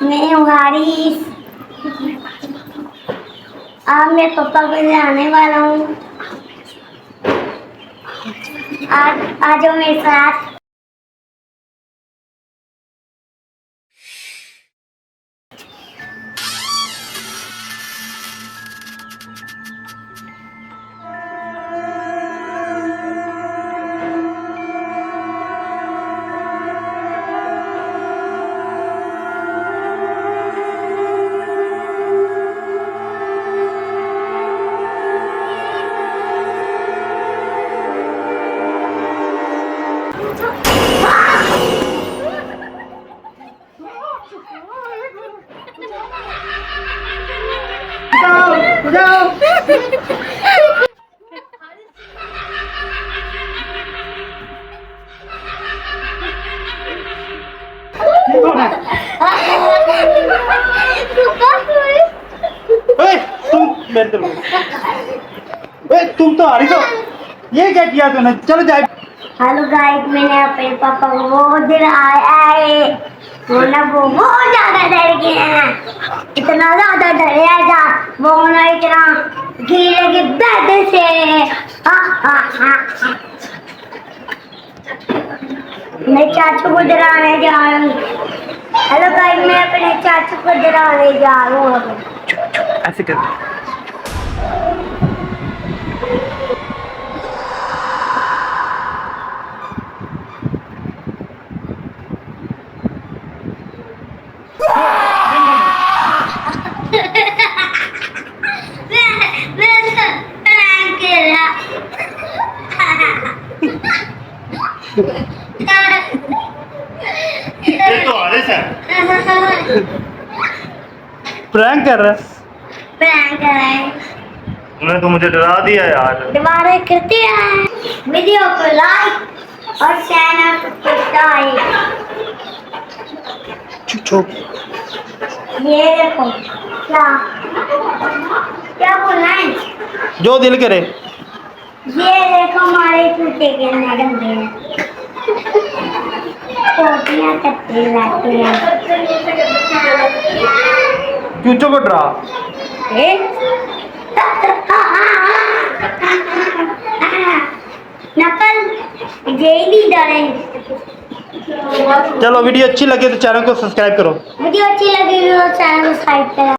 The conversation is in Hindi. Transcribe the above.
मैं हूँ हारिस। आज मैं पापा को जाने वाला हूँ। आज जो मेरे साथ तुम तो हारिस हो, ये क्या किया तूने? चलो जाए। हेलो गाइस, मैंने अपने पापा को बहुत दिन आए वो ना वो बहुत ज्यादा डर गए हैं। इतना ज्यादा डरे था वो ना, इतना गिरे के बेड से। मैं चाचू को डराने जा रहा हूँ। हेलो गाइस, मैं अपने चाचू को डराने जा रहा हूँ। ऐसे कर। ये तो हारिस है। प्रैंक कर रहा है। प्रैंक कर रहे हैं। तूने तो मुझे डरा दिया यार। दोबारा करते हैं। वीडियो को लाइक और चैनल को सब्सक्राइब। ये देखो क्या क्या बोलना है, जो दिल करे। ये देखो हमारे टूटे के मैडम हैं, टोटियां करते रहते हैं। चूचों को डरा। नकल जेली डरे। चलो वीडियो अच्छी लगे तो चैनल को सब्सक्राइब करो। वीडियो अच्छी लगी तो चैनल को सब्सक्राइब करें।